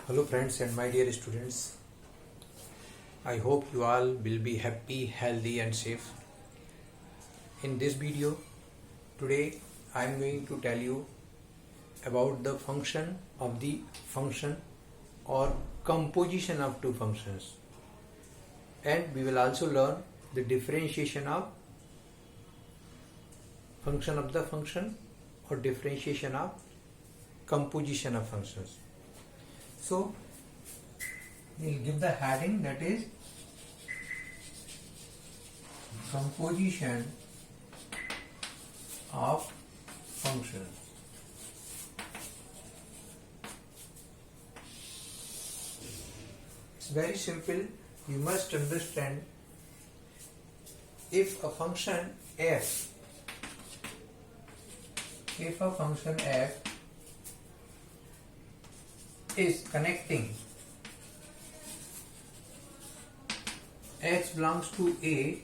Hello friends and my dear students. I hope you all will be happy, healthy and safe. In this video today I am going to tell you about the function of the function or composition of two functions, and we will also learn the differentiation of function of the function or differentiation of composition of functions. So we'll give the heading, that is composition of function. It's very simple. You must understand, if a function f is connecting x belongs to A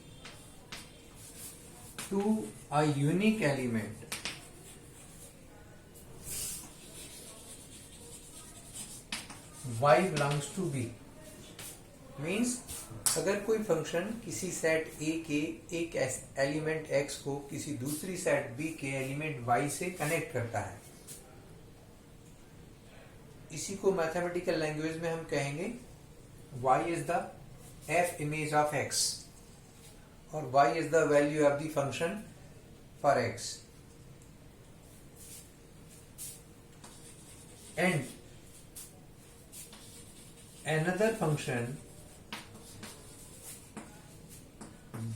to a unique element y belongs to B, means अगर कोई function किसी set A के एक element x को किसी दूसरी set B के element y से कनेक्ट करता है, इसी को मैथमेटिकल लैंग्वेज में हम कहेंगे y is the f image of x और y is the value of the function for x, and another function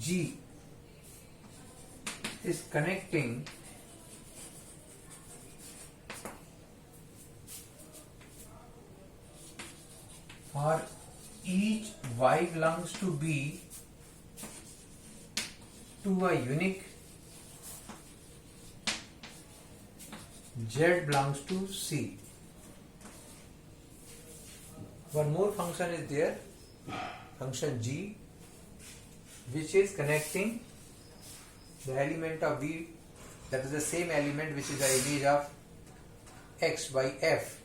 g is connecting for each y belongs to B to a unique z belongs to C. One more function is there, function g, which is connecting the element of B, that is the same element which is the image of x by f.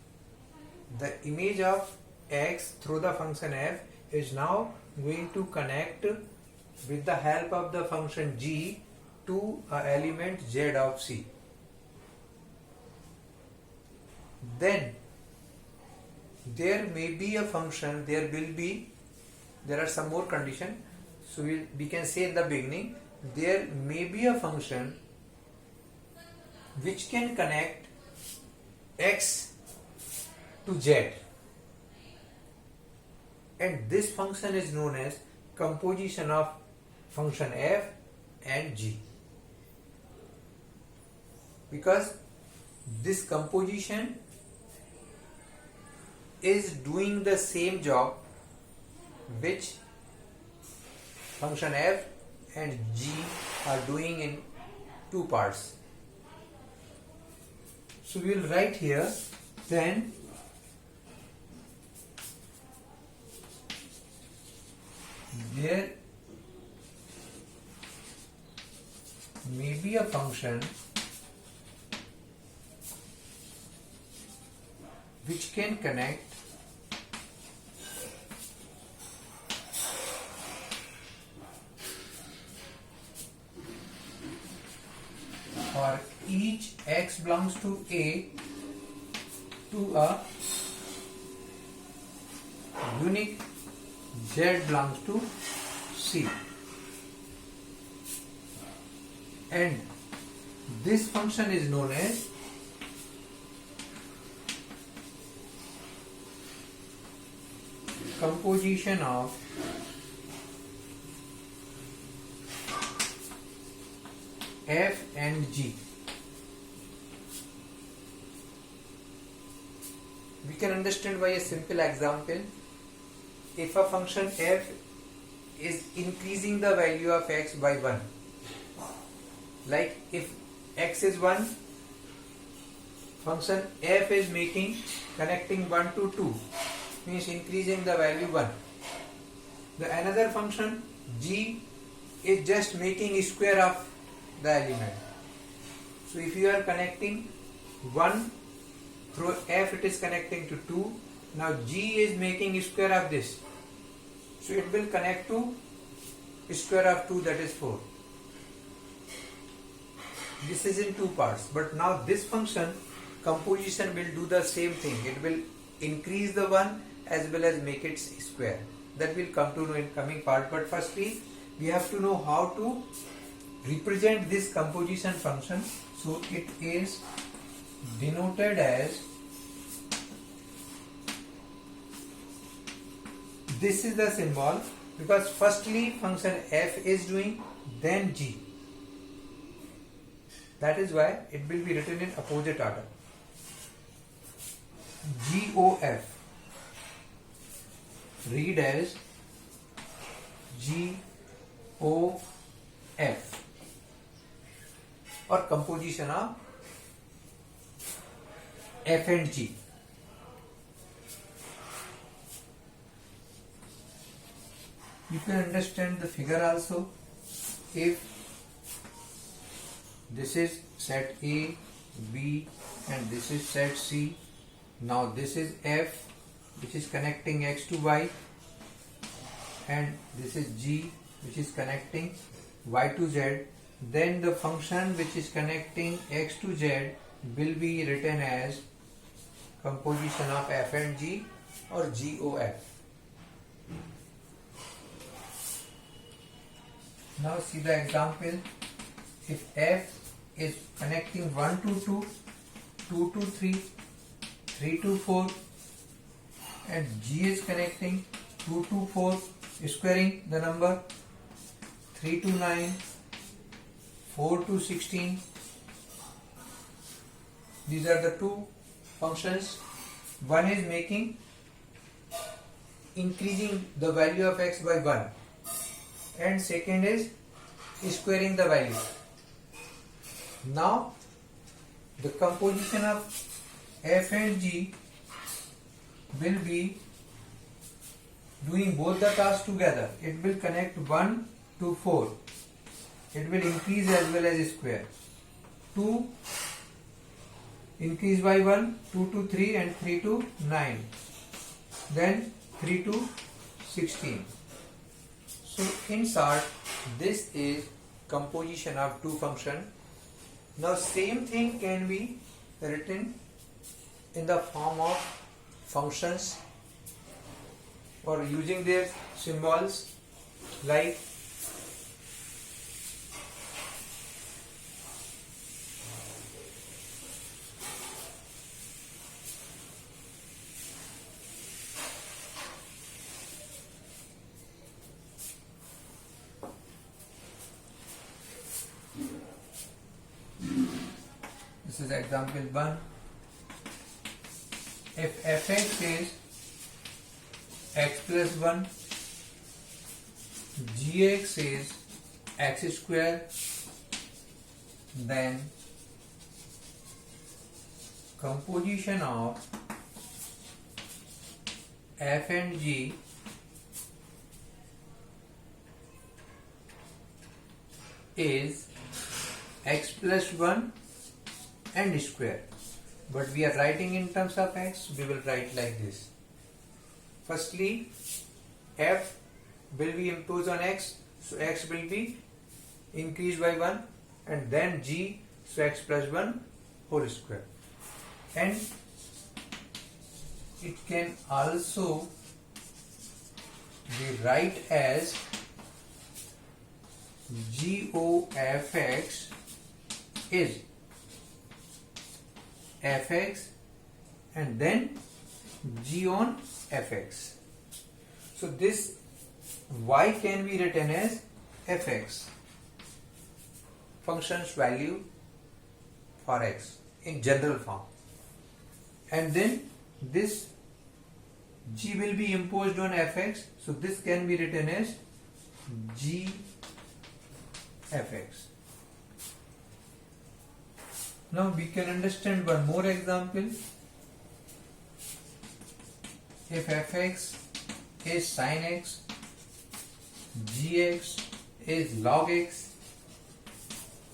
The image of x through the function f is now going to connect with the help of the function g to a element z of C. Then there may be a function, there are some more conditions, so we can say in the beginning there may be a function which can connect x to z, and this function is known as composition of function f and g, because this composition is doing the same job which function f and g are doing in two parts. So we will write here, then there may be a function which can connect for each x belongs to A to a unique z belongs to C, and this function is known as composition of f and g. We can understand by a simple example. If a function f is increasing the value of x by 1, like if x is 1, function f is connecting 1 to 2, means increasing the value 1. The another function g is just making square of the element. So if you are connecting 1 through f, it is connecting to 2, Now g is making square of this, so it will connect to square of 2, that is 4. This is in two parts, but now this function composition will do the same thing. It will increase the one as well as make it square. That will come to know in coming part, but firstly we have to know how to represent this composition function. So it is denoted as, this is the symbol, because firstly function f is doing, then g. That is why it will be written in opposite order. GOF, read as GOF, or composition of f and g. You can understand the figure also. If this is set A, B, and this is set C. Now this is F, which is connecting X to Y, and this is G, which is connecting Y to Z. Then the function which is connecting X to Z will be written as composition of F and G, or GOF. Now see the example. If F is connecting 1 to 2, 2 to 3, 3 to 4, and G is connecting 2 to 4, squaring the number, 3 to 9, 4 to 16. These are the two functions. One is making, increasing the value of x by 1, and second is squaring the value. Now the composition of f and g will be doing both the tasks together. It will connect 1 to 4. It will increase as well as square. 2 increase by 1, 2 to 3, and 3 to 9. Then 3 to 16. So in short, this is composition of two functions. Now same thing can be written in the form of functions, or using their symbols, like this is example 1. If fx is x plus 1, gx is x square, then composition of f and g is x plus 1 and square. But we are writing in terms of x, we will write like this. Firstly, f will be imposed on x, so x will be increased by 1, and then g, so x plus 1 whole square. And it can also be write as GOFX is fx and then g on fx. So this y can be written as fx, function's value for x in general form, and then this g will be imposed on fx, so this can be written as g fx. Now we can understand one more example. If fx is sin x, gx is log x,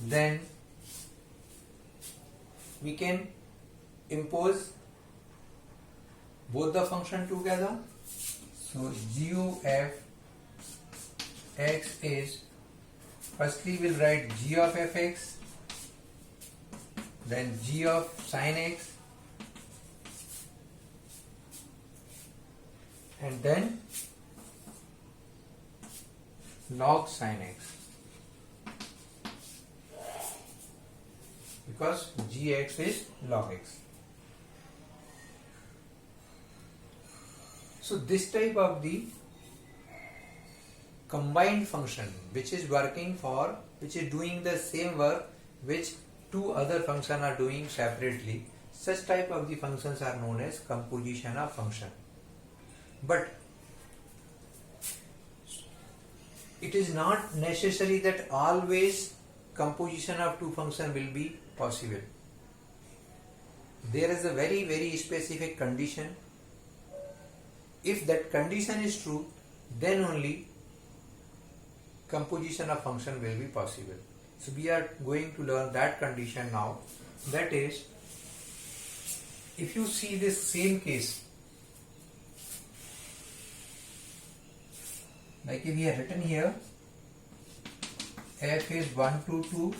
then we can impose both the function together. So g of x is, firstly we'll write g of fx, then g of sin x, and then log sin x, because gx is log x. So this type of the combined function which is doing the same work which two other functions are doing separately, such type of the functions are known as composition of function. But it is not necessary that always composition of two functions will be possible. There is a very, very specific condition. If that condition is true, then only composition of function will be possible. So we are going to learn that condition now. That is, if you see this same case, like if we have written here, f is 1 to 2,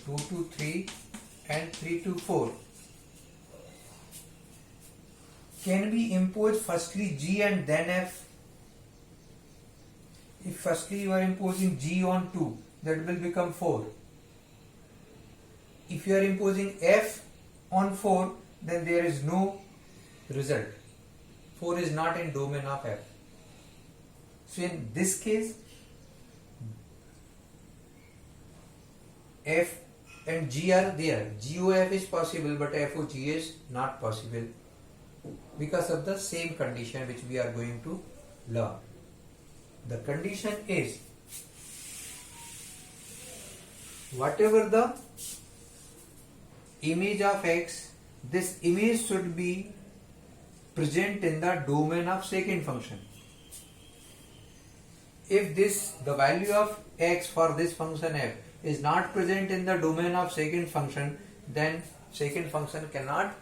2 to 3 and 3 to 4. Can we impose firstly g and then f? If firstly you are imposing g on 2, that will become 4. If you are imposing f on 4, then there is no result. 4 is not in domain of f. So in this case, f and g are there. G of f is possible, but f of g is not possible, because of the same condition which we are going to learn. The condition is, whatever the image of x, this image should be present in the domain of second function. If the value of x for this function f is not present in the domain of second function, then second function cannot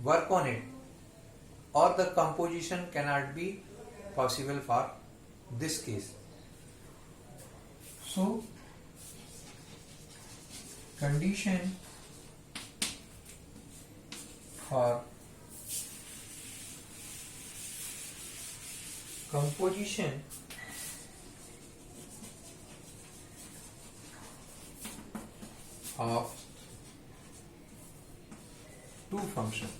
work on it, or the composition cannot be possible for this case. So condition for composition of two functions.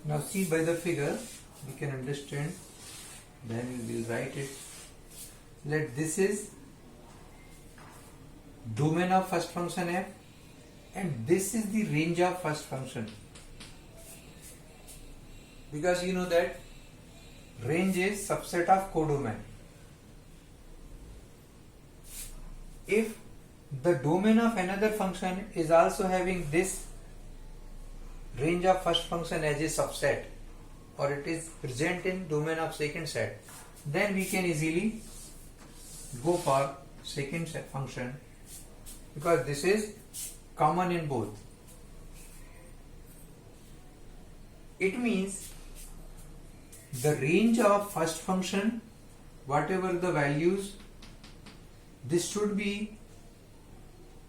Now see by the figure we can understand, then we will write it. Let this is domain of first function f, and this is the range of first function, because you know that range is subset of codomain. If the domain of another function is also having this range of first function as a subset, or it is present in domain of second set, then we can easily go for second set function, because this is common in both. It means the range of first function, whatever the values, this should be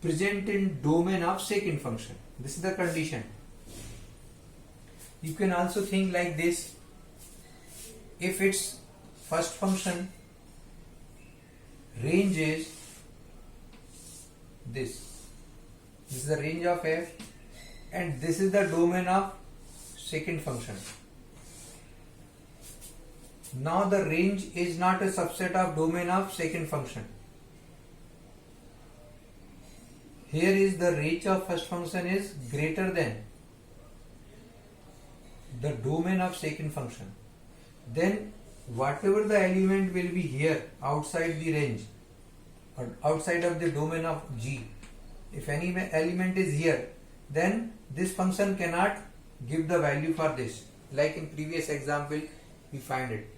present in domain of second function. This is the condition. You can also think like this: if its first function range is this is the range of f, and this is the domain of second function. Now the range is not a subset of domain of second function. Here is the range of first function is greater than the domain of second function. Then whatever the element will be here outside the range or outside of the domain of G, if any element is here, then this function cannot give the value for this. Like in previous example we find it.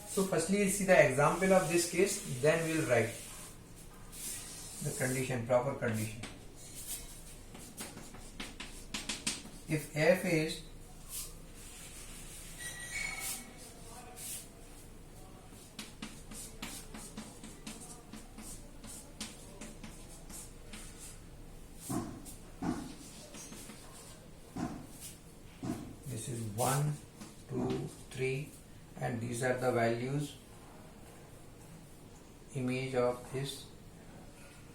So firstly we'll see the example of this case, then we'll write the condition, proper condition. if f is this is 1, 2, 3 and these are the values image of this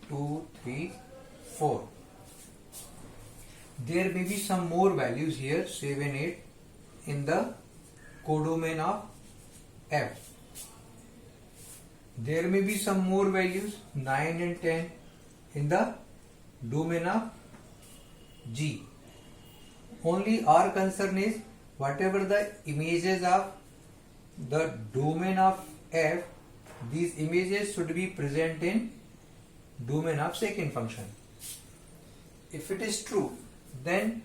2, 3, 4. There may be some more values here 7, 8 in the codomain of F. There may be some more values 9 and 10 in the domain of G. Only our concern is whatever the images of the domain of F, these images should be present in domain of second function. If it is true, then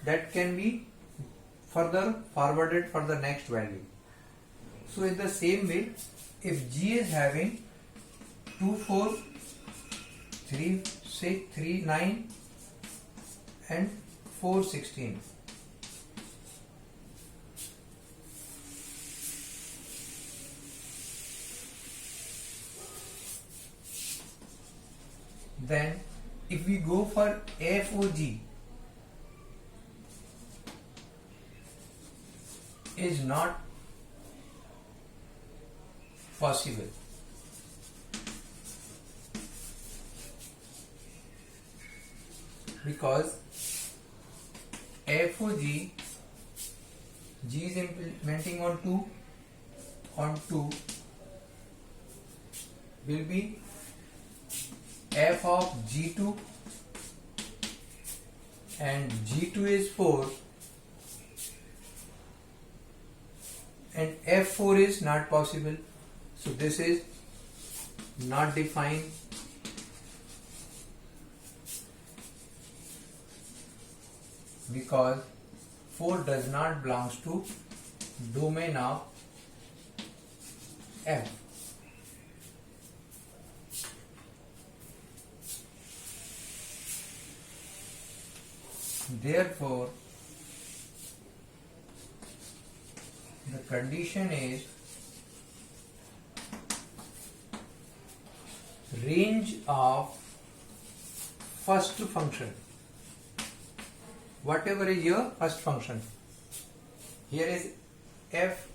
that can be further forwarded for the next value. So in the same way, if G is having 2, 4, 3, 6, 3, 9 and 4, 16. Then if we go for FOG is not possible. Because FOG, G is implementing on 2 will be F of G2 and G2 is 4 and F4 is not possible. So this is not defined. Because 4 does not belongs to domain of F. Therefore, the condition is range of first function. Whatever is your first function. Here is F.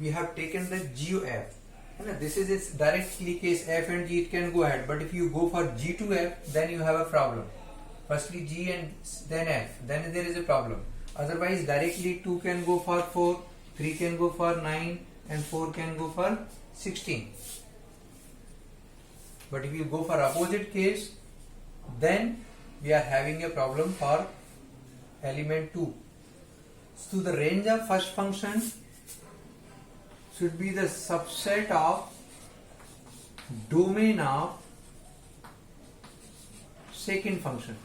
We have taken the GUF. This is its directly case F and G, it can go ahead. But if you go for G to F, then you have a problem. Firstly G and then F, then there is a problem. Otherwise directly 2 can go for 4, 3 can go for 9 and 4 can go for 16. But if you go for opposite case, then we are having a problem for element 2. So the range of first function should be the subset of domain of second function.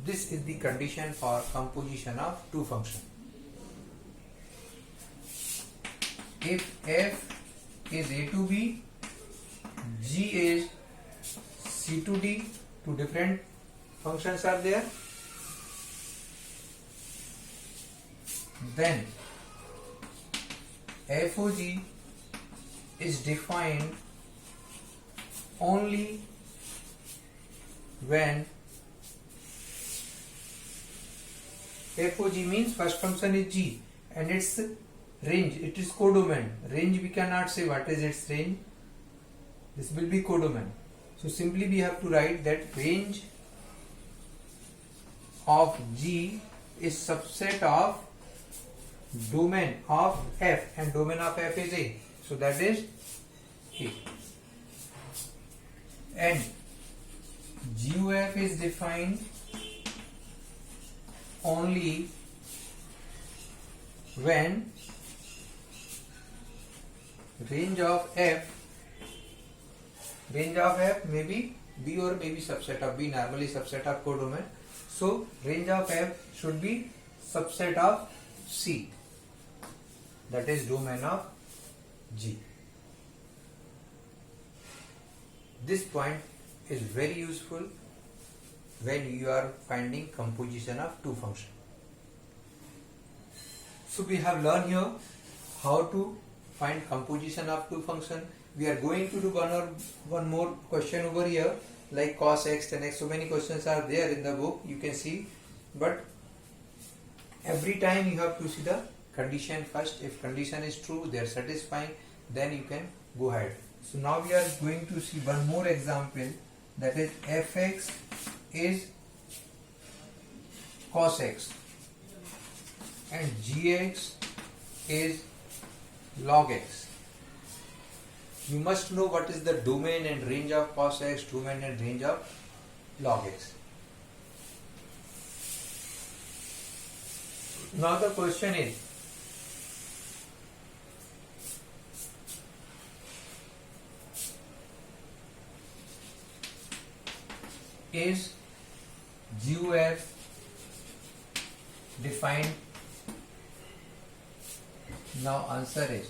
This is the condition for composition of two functions. If F is A to B, G is C to D, two different functions are there, then FOG is defined only when FOG means first function is G and its range, it is codomain. Range we cannot say what is its range. This will be codomain. So simply we have to write that range of G is subset of domain of F, and domain of F is A. So that is A. And GUF is defined only when range of F may be B or may be subset of B, normally subset of codomain. So range of F should be subset of C, that is domain of G. This point is very useful when you are finding composition of two functions. So we have learned here how to find composition of two functions. We are going to do one more question over here, like cos x, tan x. So many questions are there in the book, you can see, but every time you have to see the condition first. If condition is true, they are satisfying, then you can go ahead. So now we are going to see one more example, that is fx is cos x and gx is log x. You must know what is the domain and range of cos x, domain and range of log x. Now the question is GOF defined? Now answer is,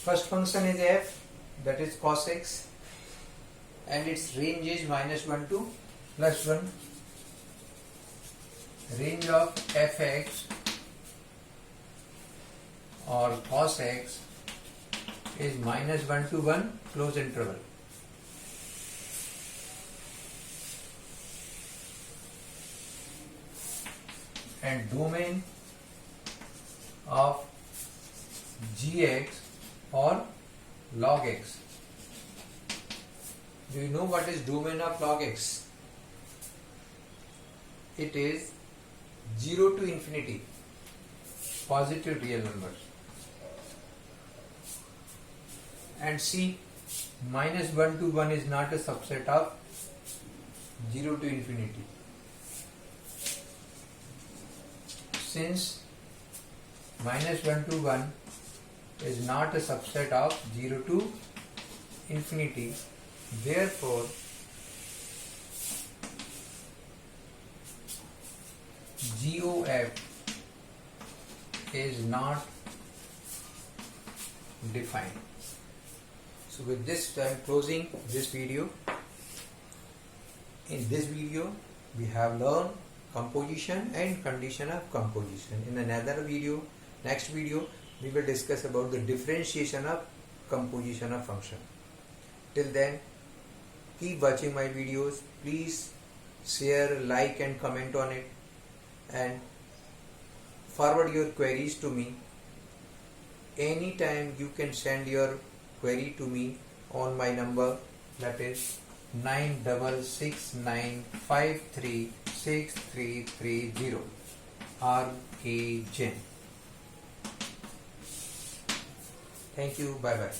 first function is f, that is cos x, and its range is -1 to +1. Range of fx or cos x is -1 to 1, close interval. And domain of gx or log x. Do you know what is domain of log x? It is 0 to infinity, positive real numbers. And see, -1 to 1 is not a subset of 0 to infinity. Since -1 to 1 is not a subset of 0 to infinity, therefore GOF is not defined. So with this I am closing this video. In this video we have learned composition and condition of composition. In another video, next video, we will discuss about the differentiation of composition of function. Till then, keep watching my videos. Please share, like and comment on it, and forward your queries to me. Anytime you can send your query to me on my number, that is 9669536330, R.K. Jain. Thank you. Bye bye.